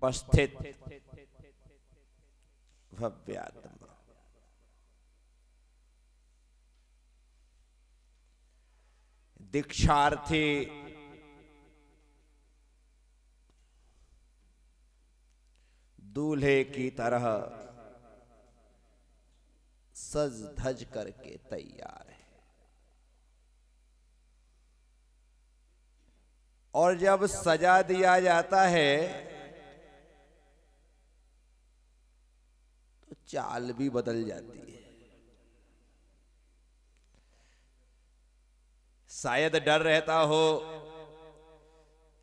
उपस्थित भव्यात्मा, दीक्षार्थी दूल्हे की तरह सज धज करके तैयार है। और जब सजा दिया जाता है तो चाल भी बदल जाती है। शायद डर रहता हो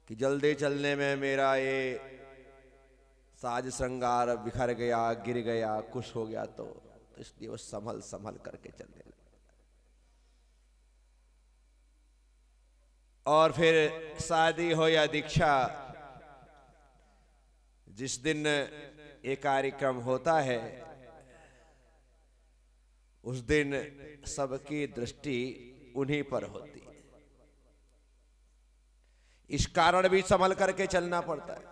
कि जल्दी चलने में मेरा ये साज श्रृंगार बिखर गया, गिर गया, कुछ हो गया तो इसलिए वो संभल संभल करके चलने लगे। और फिर शादी हो या दीक्षा, जिस दिन ये कार्यक्रम होता है उस दिन सबकी दृष्टि उन्हीं पर होती है। इस कारण भी संभल करके चलना पड़ता है।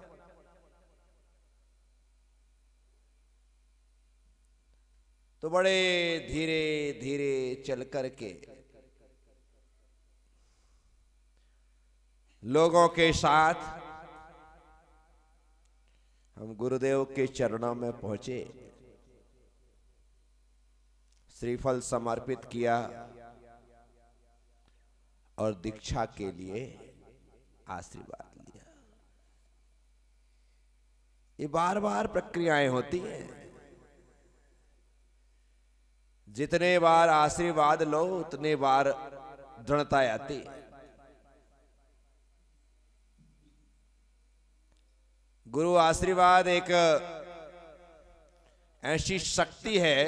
तो बड़े धीरे धीरे चल करके लोगों के साथ हम गुरुदेव के चरणों में पहुंचे, श्रीफल समर्पित किया और दीक्षा के लिए आशीर्वाद लिया। ये बार बार प्रक्रियाएं होती हैं। जितने बार आशीर्वाद लो उतने बार दृढ़ता आती है। गुरु आशीर्वाद एक ऐसी शक्ति है,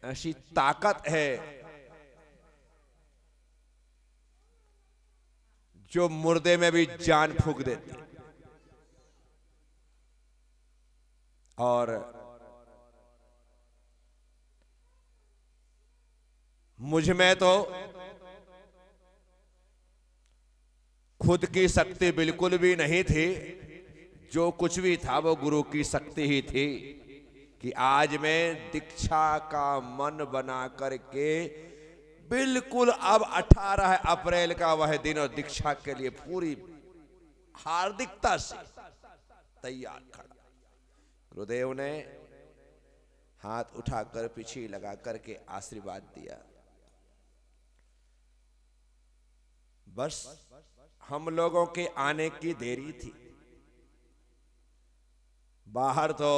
ऐसी ताकत है जो मुर्दे में भी जान फूंक देती है। और मुझ में तो खुद की शक्ति बिल्कुल भी नहीं थी। जो कुछ भी था वो गुरु की शक्ति ही थी कि आज मैं दीक्षा का मन बना करके बिल्कुल अब 18 अप्रैल का वह दिन और दीक्षा के लिए पूरी हार्दिकता से तैयार खड़ा। गुरुदेव ने हाथ उठाकर पीछे लगा करके आशीर्वाद दिया। बस हम लोगों के आने की देरी थी। बाहर तो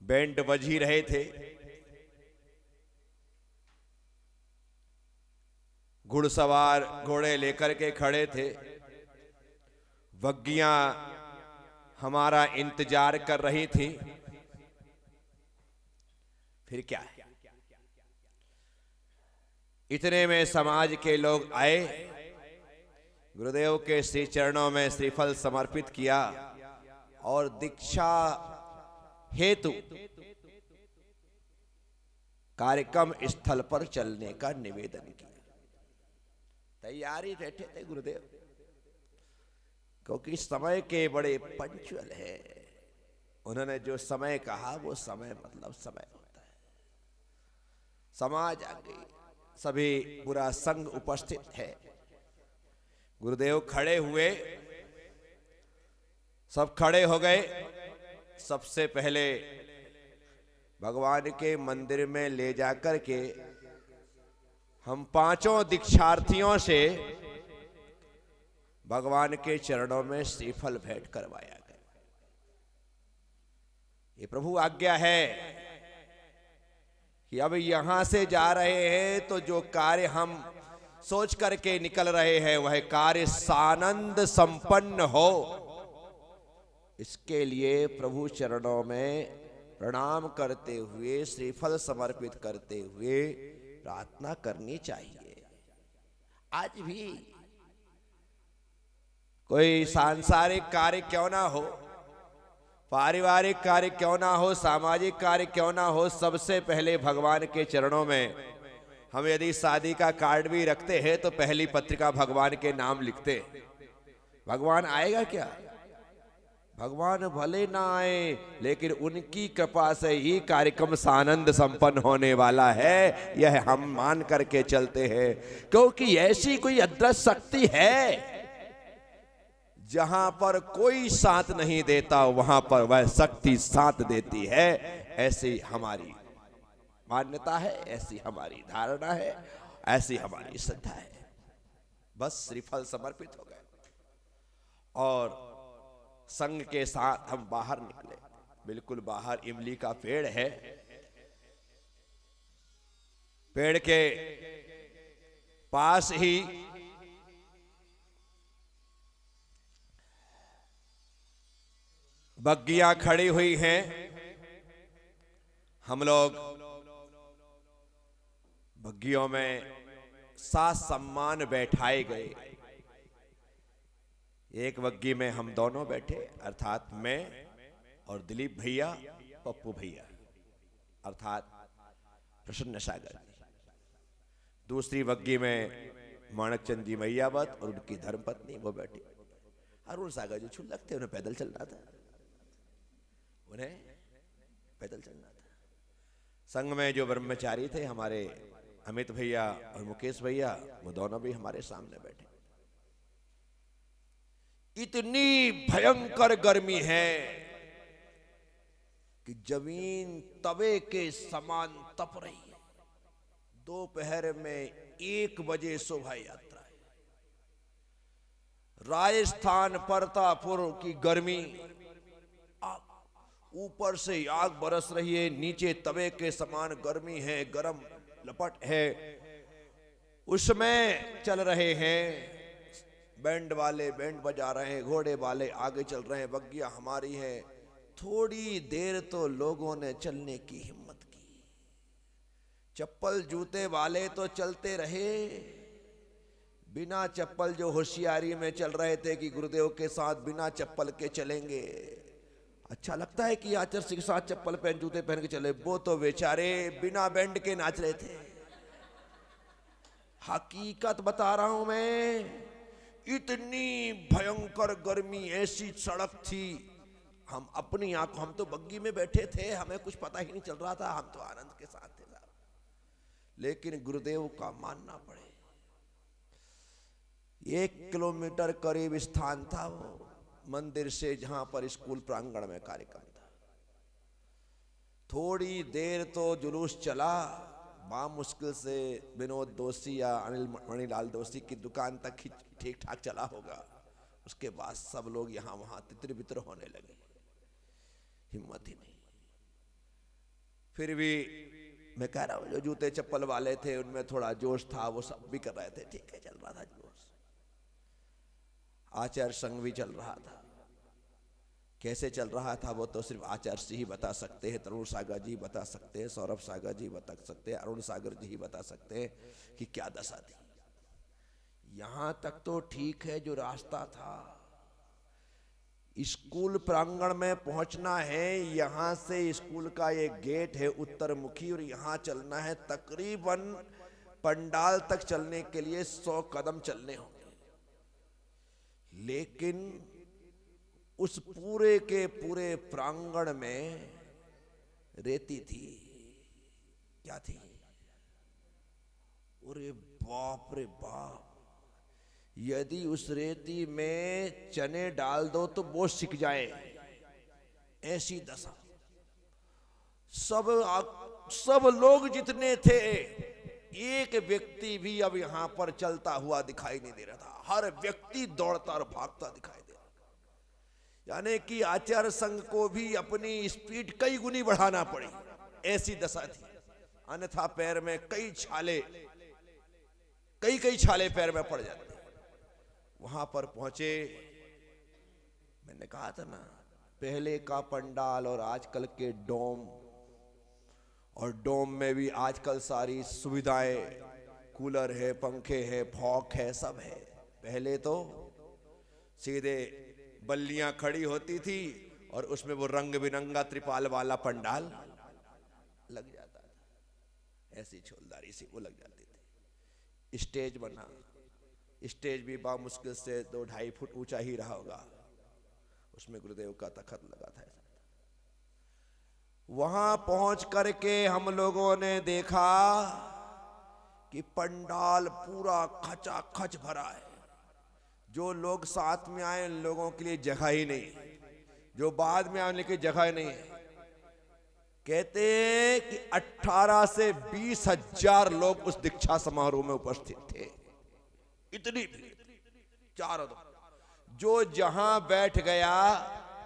बैंड बज ही रहे थे, घुड़सवार घोड़े लेकर के खड़े थे, वग्गियां हमारा इंतजार कर रही थी। फिर क्या है, इतने में समाज के लोग आए, गुरुदेव के श्री चरणों में श्रीफल समर्पित किया और दीक्षा हेतु कार्यक्रम स्थल पर चलने का निवेदन किया। तैयारी बैठे थे गुरुदेव, क्योंकि समय के बड़े पंचुअल है। उन्होंने जो समय कहा वो समय मतलब समय होता है। समाज आ गई, सभी पूरा संघ उपस्थित है। गुरुदेव खड़े हुए, सब खड़े हो गए। सबसे पहले भगवान के मंदिर में ले जाकर के हम पांचों दीक्षार्थियों से भगवान के चरणों में श्रीफल भेंट करवाया गया। ये प्रभु आज्ञा है कि अब यहां से जा रहे हैं तो जो कार्य हम सोच करके निकल रहे हैं वह कार्य सानंद संपन्न हो, इसके लिए प्रभु चरणों में प्रणाम करते हुए, श्रीफल समर्पित करते हुए प्रार्थना करनी चाहिए। आज भी कोई सांसारिक कार्य क्यों ना हो, पारिवारिक कार्य क्यों ना हो, सामाजिक कार्य क्यों ना हो, सबसे पहले भगवान के चरणों में हम यदि शादी का कार्ड भी रखते हैं तो पहली पत्रिका भगवान के नाम लिखते हैं। भगवान आएगा क्या? भगवान भले ना आए, लेकिन उनकी कृपा से ही कार्यक्रम सानंद संपन्न होने वाला है, यह हम मान करके चलते हैं। क्योंकि ऐसी कोई अदृश्य शक्ति है, जहां पर कोई साथ नहीं देता वहां पर वह शक्ति साथ देती है। ऐसी हमारी मान्यता है, ऐसी हमारी धारणा है, ऐसी हमारी श्रद्धा है। बस श्रीफल समर्पित हो गए और संग के साथ हम बाहर निकले। बिल्कुल बाहर इमली का पेड़ है। पेड़ के पास ही बग्गियां खड़ी हुई हैं। हम लोग बग्गियों में साथ सम्मान बैठाए गए। एक बग्गी में हम दोनों बैठे, अर्थात मैं और दिलीप भैया, पप्पू भैया अर्थात प्रसन्न सागर। दूसरी बग्गी में माणकचंद जी मैयावत और उनकी धर्मपत्नी वो बैठी। अरुण सागर जी छुल्लक थे, उन्हें पैदल चलना था, उन्हें पैदल चलना था। संग में जो ब्रह्मचारी थे हमारे अमित भैया और मुकेश भैया, वो दोनों भी हमारे सामने बैठे। इतनी भयंकर गर्मी है कि जमीन तवे के समान तप रही है। दोपहर में 1 बजे शोभा यात्रा है। राजस्थान परतापुर की गर्मी, ऊपर से आग बरस रही है, नीचे तवे के समान गर्मी है, गरम लपट है। उसमें चल रहे हैं बैंड वाले, बैंड बजा रहे हैं, घोड़े वाले आगे चल रहे हैं, बग्गियां हमारी हैं। थोड़ी देर तो लोगों ने चलने की हिम्मत की। चप्पल जूते वाले तो चलते रहे, बिना चप्पल जो होशियारी में चल रहे थे कि गुरुदेव के साथ बिना चप्पल के चलेंगे। अच्छा लगता है कि आचार्य सिंह के साथ चप्पल पहन जूते पहन के चले, वो तो बेचारे बिना बैंड के नाच रहे थे। हकीकत बता रहा हूं मैं, इतनी भयंकर गर्मी, ऐसी सड़क थी। हम अपनी आंखों, हम तो बग्गी में बैठे थे, हमें कुछ पता ही नहीं चल रहा था, हम तो आनंद के साथ थे। लेकिन गुरुदेव का मानना पड़े, 1 किलोमीटर करीब स्थान था वो मंदिर से, जहां पर स्कूल प्रांगण में कार्यक्रम था। थोड़ी देर तो जुलूस चला, मुश्किल से विनोद दोषी या अनिल मणिलाल दोषी की दुकान तक ही ठीक ठाक चला होगा। उसके बाद सब लोग यहां वहां तितर बितर होने लगे, हिम्मत ही नहीं। फिर भी मैं कह रहा हूं, जो जूते चप्पल वाले थे उनमें थोड़ा जोश था, वो सब भी कर रहे थे, ठीक है, चल रहा था जोश। आचार्य संघ भी चल रहा था। कैसे चल रहा था वो तो सिर्फ आचार्य जी ही बता सकते हैं, तरुण सागर जी बता सकते हैं, सौरभ सागर जी बता सकते हैं, अरुण सागर जी ही बता सकते हैं कि क्या दशा थी। यहां तक तो ठीक है, जो रास्ता था, स्कूल प्रांगण में पहुंचना है, यहां से स्कूल का एक गेट है उत्तर मुखी, और यहां चलना है तकरीबन पंडाल तक चलने के लिए 100 कदम चलने होंगे। लेकिन उस पूरे के पूरे प्रांगण में रेती थी। क्या थी? अरे बाप रे बाप, यदि उस रेती में चने डाल दो तो वो सिक जाए, ऐसी दशा। सब लोग जितने थे, एक व्यक्ति भी अब यहां पर चलता हुआ दिखाई नहीं दे रहा था। हर व्यक्ति दौड़ता और भागता दिखाई दे रहा, यानी कि आचार्य संघ को भी अपनी स्पीड कई गुनी बढ़ाना पड़ी, ऐसी दशा थी। अन्यथा पैर में कई छाले पैर में पड़ जाते। वहां पर पहुंचे, मैंने कहा था ना, पहले का पंडाल और आजकल के डोम, और डोम में भी आजकल सारी सुविधाएं, कूलर है, पंखे है, फॉग है, सब है। पहले तो सीधे बल्लियां खड़ी होती थी और उसमें वो रंग बिरंगा त्रिपाल वाला पंडाल लग जाता था, ऐसी छोलदारी सी वो लग जाती थी। स्टेज बना, स्टेज भी मुश्किल से 2-2.5 फुट ऊंचा ही रहा होगा। उसमें गुरुदेव का तखत लगा था। वहां पहुंच करके हम लोगों ने देखा कि पंडाल पूरा खचाखच भरा है। जो लोग साथ में आए उन लोगों के लिए जगह ही नहीं, जो बाद में आने की जगह नहीं है। कहते कि 18 से 20 हजार लोग उस दीक्षा समारोह में उपस्थित थे। इतनी भीड़, चारों तरफ। जो जहां बैठ गया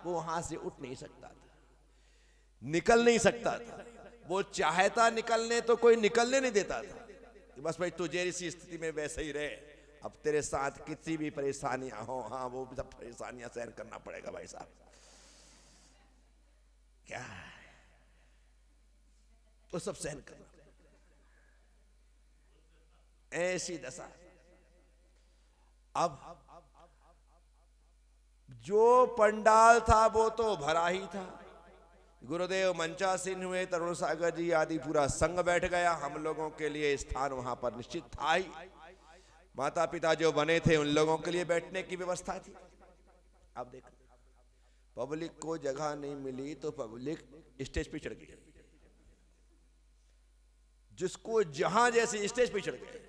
वो वहां से उठ नहीं सकता था, निकल नहीं सकता था। वो चाहता निकलने तो कोई निकलने नहीं देता था कि बस भाई तुझे इसी स्थिति में वैसे ही रहे, अब तेरे साथ किसी भी परेशानियां हो, हाँ वो भी सब परेशानियां सहन करना पड़ेगा भाई साहब। क्या वो सब सहन करना, ऐसी दशा। अब जो पंडाल था वो तो भरा ही था। गुरुदेव मंचासीन हुए, तरुण सागर जी आदि पूरा संघ बैठ गया। हम लोगों के लिए स्थान वहां पर निश्चित था ही। माता पिता जो बने थे उन लोगों के लिए बैठने की व्यवस्था थी। अब देखो, पब्लिक को जगह नहीं मिली तो पब्लिक स्टेज पे चढ़ गई। जिसको जहां जैसे स्टेज पे चढ़ गए।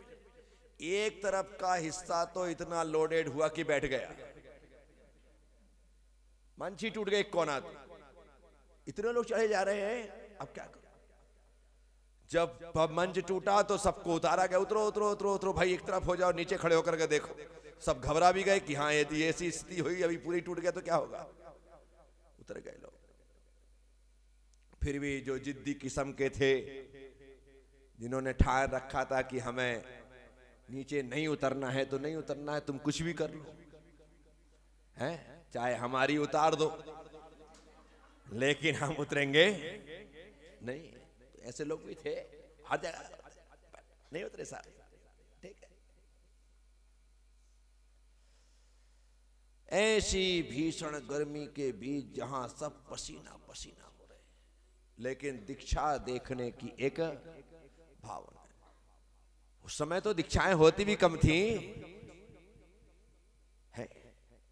एक तरफ का हिस्सा तो इतना लोडेड हुआ कि बैठ गया, मंच ही टूट गया एक कोना। इतने लोग चढ़े जा रहे हैं, अब क्या करो। जब मंच टूटा तो सबको उतारा गया, उतरो उतरो उतरो उतरो भाई, एक तरफ हो जाओ, नीचे खड़े होकर के देखो। सब घबरा भी गए कि हाँ यदि ऐसी स्थिति हुई, अभी पूरी टूट गया तो क्या होगा। उतर गए लोग। फिर भी जो जिद्दी किस्म के थे, जिन्होंने ठान रखा था कि हमें नीचे नहीं उतरना है तो नहीं उतरना है, तुम कुछ भी कर लो, हैं चाहे हमारी उतार दो, लेकिन हम उतरेंगे नहीं। तो ऐसे लोग भी थे हर जगह, नहीं उतरे सारे, ठीक है। ऐसी भीषण गर्मी के बीच जहां सब पसीना पसीना हो रहे, लेकिन दीक्षा देखने की एक भावना। उस समय तो दीक्षाएं होती भी कम थी,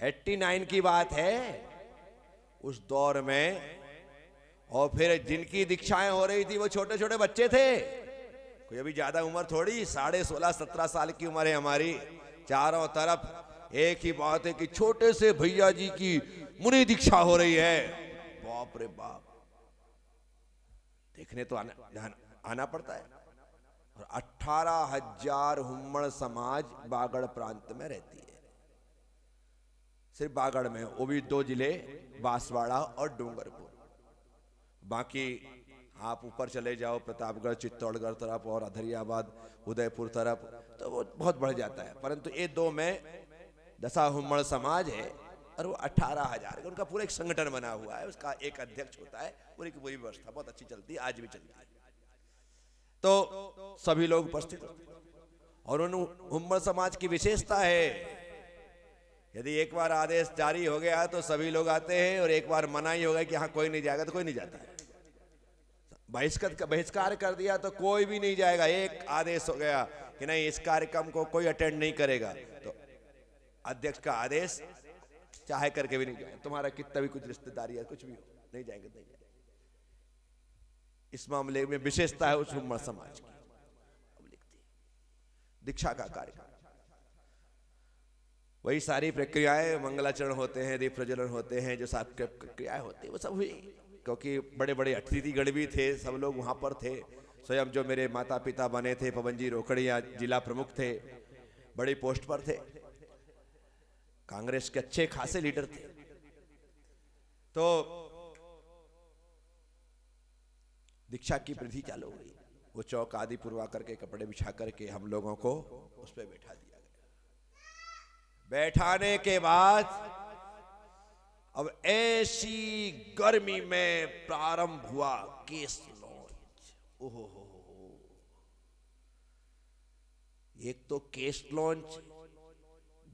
89 की बात है उस दौर में। और फिर जिनकी दीक्षाएं हो रही थी वो छोटे छोटे बच्चे थे, कोई अभी ज्यादा उम्र थोड़ी, 16.5-17 साल की उम्र है हमारी। चारों तरफ एक ही बात है कि छोटे से भैया जी की मुनि दीक्षा हो रही है। बाप रे बाप, देखने तो आना पड़ता है। और 18,000 हुम्मड़ समाज बागड़ प्रांत में रहती है, सिर्फ बागड़ में, वो भी 2 जिले बांसवाड़ा और डूंगरपुर। बाकी आप ऊपर चले जाओ प्रतापगढ़, चित्तौड़गढ़ तरफ और अधरियाबाद, उदयपुर तरफ, तो वो बहुत बढ़ जाता है। परंतु ये 2 में 10 हुम्मड़ समाज है और वो 18,000। उनका पूरा एक संगठन बना हुआ है, उसका एक अध्यक्ष होता है, पूरी की पूरी व्यवस्था बहुत अच्छी चलती है, आज भी चलती है। तो सभी लोग उपस्थित होते। और उन हुम्मड़ समाज की विशेषता है, यदि एक बार आदेश जारी हो गया तो सभी लोग आते हैं, और एक बार मनाही हो गया कि हाँ कोई नहीं जाएगा तो कोई नहीं जाता है। बहिष्कार कर दिया तो कोई भी नहीं जाएगा। एक आदेश हो गया कि नहीं, इस कार्यक्रम को कोई अटेंड नहीं करेगा, तो अध्यक्ष का आदेश चाहे करके भी नहीं जाए, तुम्हारा कितना भी कुछ रिश्तेदारी है कुछ भी हो, नहीं जाएंगे नहीं जाएंगे। इस मामले में विशेषता है उस हुम्मड़ समाज की। दीक्षा का कार्यक्रम, वही सारी प्रक्रियाएं, मंगलाचरण होते हैं, दीप प्रज्वलन होते हैं, जो सात प्रक्रियाएं होती है वो सब हुई। क्योंकि बड़े बड़े अतिथिगण भी थे, सब लोग वहां पर थे। स्वयं जो मेरे माता पिता बने थे, पवन जी रोकड़िया जिला प्रमुख थे, बड़ी पोस्ट पर थे, कांग्रेस के अच्छे खासे लीडर थे। तो दीक्षा की विधि चालू हुई। वो चौक आदि पुरवा करके, कपड़े बिछा करके हम लोगों को उस पर बैठा दिया गया। बैठाने के बाद अब ऐसी गर्मी में प्रारंभ हुआ केस लॉन्च। ओहो हो, एक तो केस लॉन्च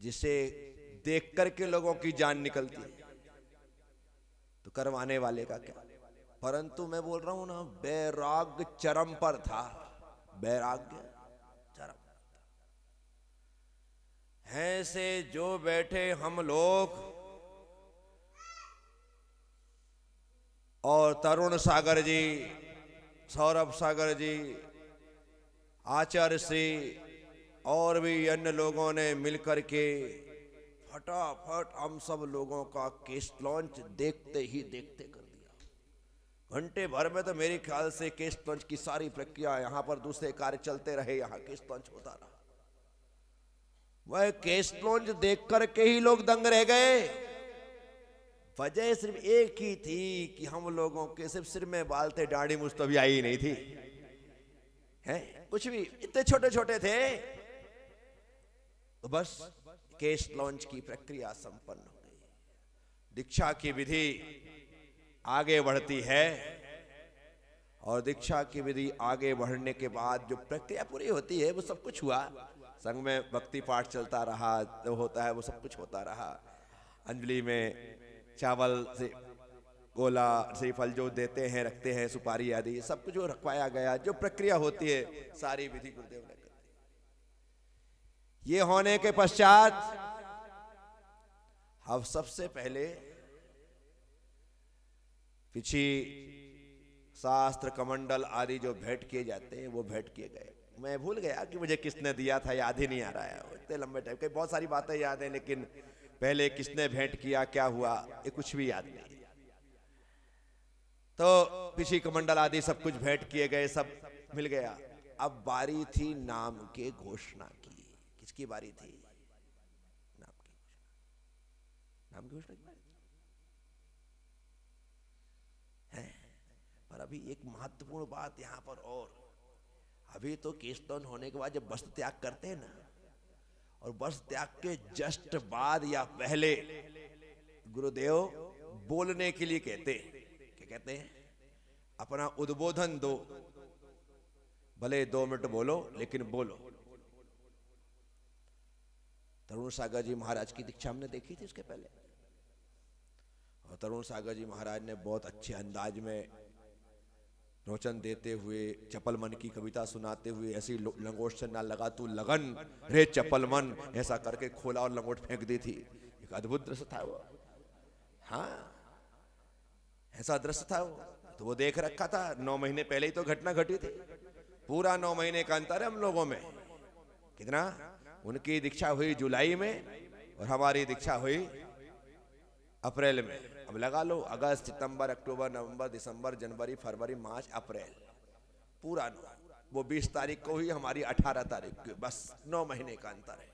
जिसे देख करके लोगों की जान निकलती है, तो करवाने वाले का क्या। परंतु मैं बोल रहा हूं ना, वैराग्य चरम पर था, वैराग्य चरम पर था। ऐसे जो बैठे हम लोग, और तरुण सागर जी, सौरभ सागर जी, आचार्य श्री और भी अन्य लोगों ने मिलकर के फटाफट हम सब लोगों का केस लॉन्च देखते ही देखते कर दिया। घंटे भर में तो मेरे ख्याल से केस लॉन्च की सारी प्रक्रिया, यहां पर दूसरे कार्य चलते रहे, यहां केस लॉन्च होता रहा। वह केस लॉन्च देख करके ही लोग दंग रह गए। वजह सिर्फ एक ही थी कि हम लोगों के सिर्फ सिर में बाल थे, दाढ़ी मूछ तो भी आई ही नहीं थी, हैं कुछ भी, इतने छोटे छोटे थे। तो बस केस लॉन्च की प्रक्रिया संपन्न हो गई। दीक्षा की विधि आगे बढ़ती है और दीक्षा की विधि आगे बढ़ने के बाद जो प्रक्रिया पूरी होती है वो सब कुछ हुआ। संघ में भक्ति पाठ चलता रहा, जो होता है वो सब कुछ होता रहा। अंजलि में चावल से गोला से फल जो देते हैं, रखते हैं, सुपारी आदि सब कुछ जो रखवाया गया, जो प्रक्रिया होती है सारी विधि गुरुदेव ने कर दी। ये होने के पश्चात अब सबसे पहले पिछी शास्त्र कमंडल आदि जो भेंट किए जाते हैं वो भेंट किए गए। मैं भूल गया कि मुझे किसने दिया था, याद ही नहीं आ रहा है। इतने लंबे टाइम के बहुत सारी बातें याद हैं, लेकिन पहले किसने भेंट किया, क्या हुआ, ये कुछ भी याद नहीं। तो पिछी कमंडल आदि सब कुछ भेंट किए गए, सब मिल गया। अब बारी थी नाम के घोषणा की। किसकी बारी थी? नाम की घोषणा। नाम की घोषणा की बारी है। पर अभी एक महत्वपूर्ण बात यहां पर, और अभी तो कीर्तन होने के बाद जब वस्त्र त्याग करते हैं ना, और वस्त्र त्याग के जस्ट बाद या पहले गुरुदेव बोलने के लिए कहते हैं। क्या कहते हैं? अपना उद्बोधन दो, भले 2 मिनट बोलो लेकिन बोलो। तरुण सागर जी महाराज की दीक्षा हमने देखी थी इसके पहले, और तरुण सागर जी महाराज ने बहुत अच्छे अंदाज में रोचन देते हुए, चपल मन की कविता सुनाते हुए, ऐसी लंगोट से ना लगा तू लगन रे चपल मन, ऐसा करके खोला और लंगोट फेंक दी थी। एक अद्भुत दृश्य था वो। हाँ, ऐसा दृश्य था वो। तो वो देख रखा था, 9 महीने पहले ही तो घटना घटी थी। पूरा 9 महीने का अंतर है हम लोगों में। कितना? उनकी दीक्षा हुई जुलाई में और हमारी दीक्षा हुई अप्रैल में। अब लगा लो, अगस्त, सितंबर, अक्टूबर, नवंबर, दिसंबर, जनवरी, फरवरी, मार्च, अप्रैल, पूरा 9। वो 20 तारीख को हुई, हमारी 18 तारीख को। बस 9 महीने का अंतर है।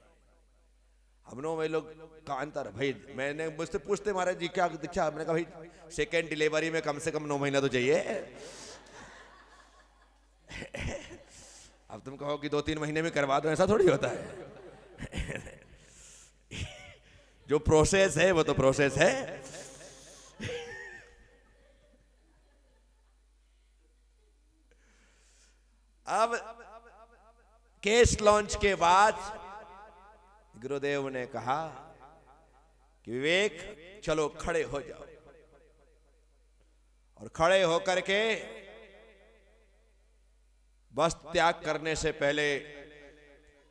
हम 9 महीने लोग का अंतर। भाई मैंने मुझसे पूछते महाराज जी क्या दीक्षा, मैंने कहा भाई सेकेंड डिलीवरी में कम से कम 9 महीना तो चाहिए। अब तुम कहो कि 2-3 महीने में करवा दो, ऐसा थोड़ी होता है। जो प्रोसेस है वो तो प्रोसेस है। अब केस लॉन्च के बाद गुरुदेव ने कहा कि विवेक चलो खड़े हो जाओ, और खड़े होकर के वस्त्र त्याग करने से पहले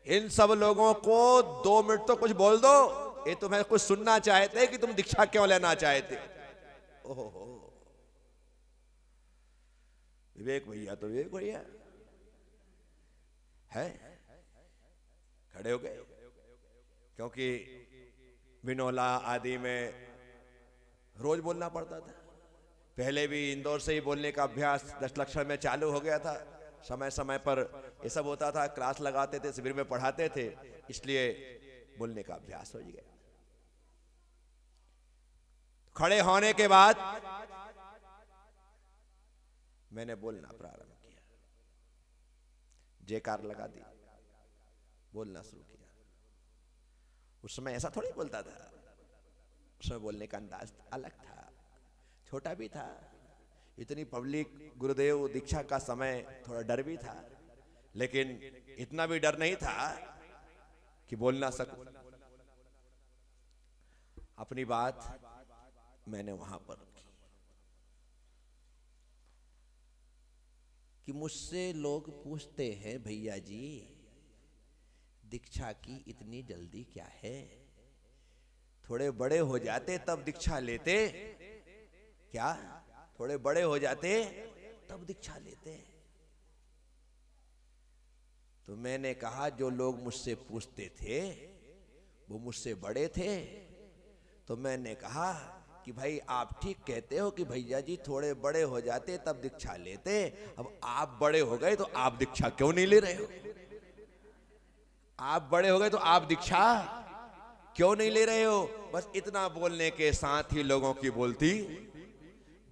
इन सब लोगों को 2 मिनट तो कुछ बोल दो। ये तुम्हें कुछ सुनना चाहते कि तुम दीक्षा क्यों लेना चाहते? ओहो, विवेक भैया तो विवेक भैया है, खड़े हो गए। क्योंकि विनोला आदि में रोज बोलना पड़ता था। पहले भी इंदौर से ही बोलने का अभ्यास 10 लक्षण में चालू हो गया था। समय समय पर ये सब होता था, क्लास लगाते थे, शिविर में पढ़ाते थे, इसलिए बोलने का अभ्यास हो गया। खड़े होने के बाद मैंने बोलना प्रारंभ किया, जयकार लगा दी, बोलना शुरू किया। उस समय ऐसा थोड़ी बोलता था, उस समय बोलने का अंदाज अलग था, छोटा भी था। इतनी पब्लिक, गुरुदेव दीक्षा का समय, थोड़ा डर भी था, लेकिन इतना भी डर नहीं था कि बोल ना सकूं। अपनी बात मैंने वहां पर रखी कि मुझसे लोग पूछते हैं, भैया जी दीक्षा की इतनी जल्दी क्या है? थोड़े बड़े हो जाते तब दीक्षा लेते क्या? थोड़े बड़े हो जाते तब दीक्षा लेते। तो मैंने कहा जो लोग मुझसे पूछते थे वो मुझसे बड़े थे, तो मैंने कहा कि भाई आप ठीक कहते हो कि भैया जी थोड़े बड़े हो जाते तब दीक्षा लेते, अब आप बड़े हो गए तो आप दीक्षा क्यों नहीं ले रहे हो? आप बड़े हो गए तो आप दीक्षा क्यों नहीं ले रहे हो? बस इतना बोलने के साथ ही लोगों की बोलती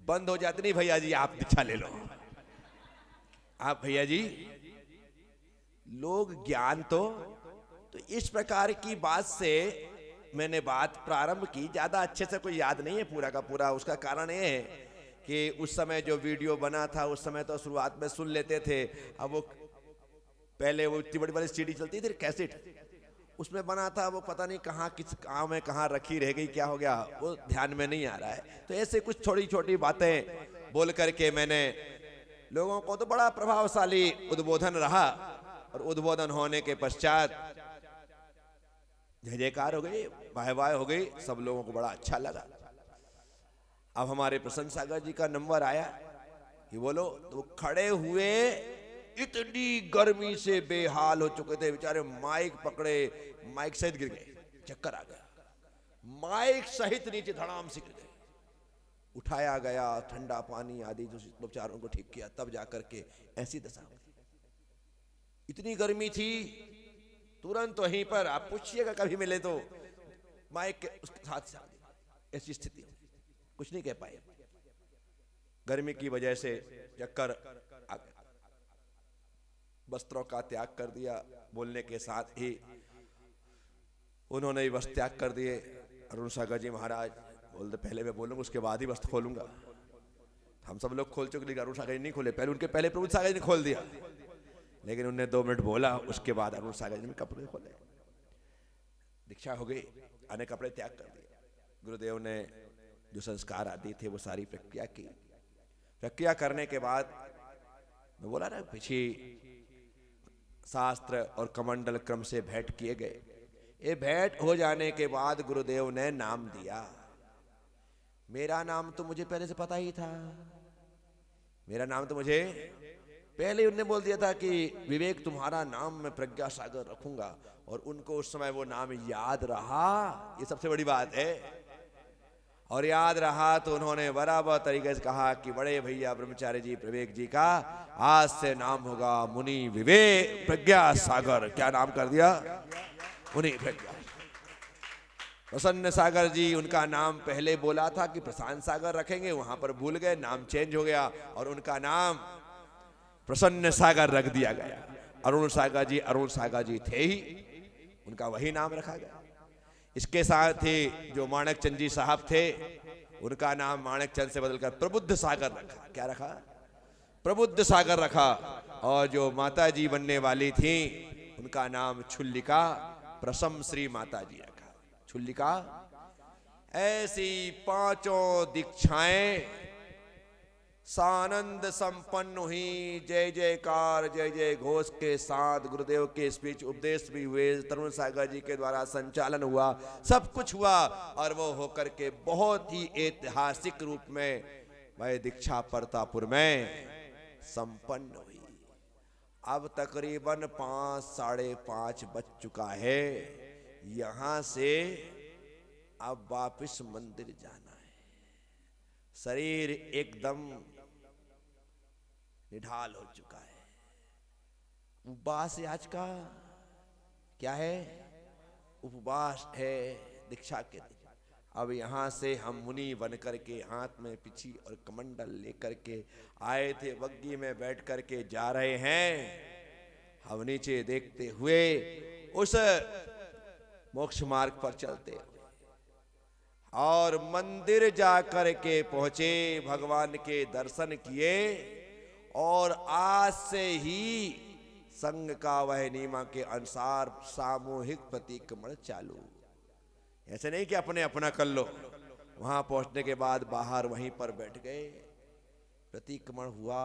बंद हो जाती। नहीं भैया जी आप दीक्षा ले लो, आप भैया जी। लोग ज्ञान तो इस प्रकार की बात से मैंने बात प्रारंभ की। ज्यादा अच्छे से कोई याद नहीं है पूरा का पूरा। उसका कारण ये है कि उस समय जो वीडियो बना था उस समय तो शुरुआत में सुन लेते थे। अब वो पहले वो इतनी बड़ी बड़ी सीडी चलती थी कैसेट, उसमें बना था, वो पता नहीं कहाँ किस गाँव में कहाँ रखी रह गई, क्या हो गया वो ध्यान में नहीं आ रहा है। तो ऐसे कुछ छोटी छोटी बातें बोल करके मैंने लोगों को, तो बड़ा प्रभावशाली उद्बोधन रहा। और उद्बोधन होने के पश्चात जय जयकार हो गई, वाह वाह हो गई, सब लोगों को बड़ा अच्छा लगा। अब हमारे प्रसन्न सागर जी का नंबर आया कि बोलो, तो खड़े हुए इतनी गर्मी से बेहाल हो चुके थे बेचारे, माइक पकड़े, माइक सहित गिर गए, चक्कर आ गया, माइक सहित नीचे धड़ाम से गिर गए। उठाया गया, ठंडा पानी आदि जो उपचारों को ठीक किया, तब जाकर के ऐसी दशा हुई। इतनी गर्मी थी, तुरंत वहीं पर आप पूछिएगा कभी मिले तो माइक के उसके साथ ऐसी स्थिति, कुछ नहीं कह पाए। गर्मी की वजह से चक्कर आ गया, वस्त्रों का त्याग कर दिया। बोलने के साथ ही उन्होंने भी वस्त्र त्याग कर दिए। अरुण सागर जी महाराज बोलते पहले मैं बोलूंगा उसके बाद ही वस्त्र खोलूंगा। हम सब लोग खोल चुके, लेकिन अरुण सागर जी नहीं खोले, पहले उनके पहले प्रभु सागर जी ने खोल दिया, लेकिन उन्होंने 2 मिनट बोला, उसके बाद अरुण सागर जी ने कपड़े खोले। दीक्षा हो गई, आने कपड़े त्याग कर दिए। गुरुदेव ने जो संस्कार आदि थे वो सारी प्रक्रिया की। प्रक्रिया करने के बाद मैं बोला ना, पीछे शास्त्र और कमंडल क्रम से भेंट किए गए। ये भेंट हो जाने के बाद गुरुदेव ने नाम दिया। मेरा नाम तो मुझे पहले से पता ही था, मेरा नाम तो मुझे पहले उनने बोल दिया था कि विवेक तुम्हारा नाम मैं प्रज्ञा सागर रखूंगा, और उनको उस समय वो नाम याद रहा, ये सबसे बड़ी बात है। और याद रहा तो उन्होंने बराबर तरीके से कहा कि बड़े भैया ब्रह्मचारी जी विवेक जी का आज से नाम होगा मुनि विवेक प्रज्ञा सागर। क्या नाम कर दिया? मुनि प्रज्ञा। प्रसन्न सागर जी उनका नाम पहले बोला था कि प्रशांत सागर रखेंगे, वहां पर भूल गए, नाम चेंज हो गया और उनका नाम प्रसन्न सागर रख दिया गया। अरुण सागर जी थे ही, उनका वही नाम रखा गया। इसके साथ ही जो माणक चंद जी साहब थे, उनका नाम माणक चंद से बदलकर प्रबुद्ध सागर रखा। क्या रखा? प्रबुद्ध सागर रखा। और जो माता जी बनने वाली थी उनका नाम छुल्लिका प्रसम श्री माता जी रखा। छुल्लिका। ऐसी 5 दीक्षाएं सानंद संपन्न हुई। जय जयकार जय जय घोष के साथ गुरुदेव के स्पीच उपदेश भी हुए, तरुण सागर जी के द्वारा संचालन हुआ, सब कुछ हुआ। और वो होकर के बहुत ही ऐतिहासिक रूप में वह दीक्षा परतापुर में संपन्न हुई। अब तकरीबन 5 साढ़े 5 बज चुका है। यहां से अब वापिस मंदिर जाना है। शरीर एकदम निढाल हो चुका है। उपवास आज का क्या है? उपवास है दीक्षा के दिन। अब यहां से हम मुनि बनकर के हाथ में पिछी और कमंडल लेकर के आए थे, बग्गी में बैठ करके जा रहे हैं। हम नीचे देखते हुए उस मोक्ष मार्ग पर चलते हुए और मंदिर जाकर के पहुंचे, भगवान के दर्शन किए। और आज से ही संघ का वह नियम के अनुसार सामूहिक प्रतिक्रमण चालू। ऐसे नहीं कि अपने अपना कर लो। वहां पहुंचने के बाद बाहर वहीं पर बैठ गए, प्रतिक्रमण हुआ।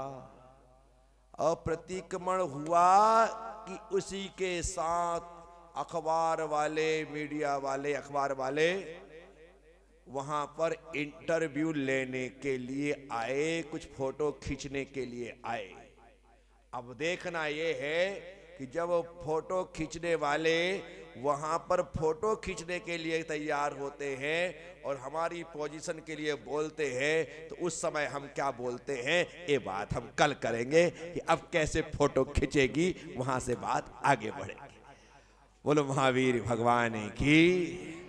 और प्रतिक्रमण हुआ कि उसी के साथ अखबार वाले, मीडिया वाले, अखबार वाले वहां पर इंटरव्यू लेने के लिए आए, कुछ फोटो खींचने के लिए आए। अब देखना यह है कि जब वो फोटो खींचने वाले वहां पर फोटो खींचने के लिए तैयार होते हैं और हमारी पोजीशन के लिए बोलते हैं, तो उस समय हम क्या बोलते हैं, ये बात हम कल करेंगे कि अब कैसे फोटो खींचेगी, वहां से बात आगे बढ़ेगी। बोलो महावीर भगवान की।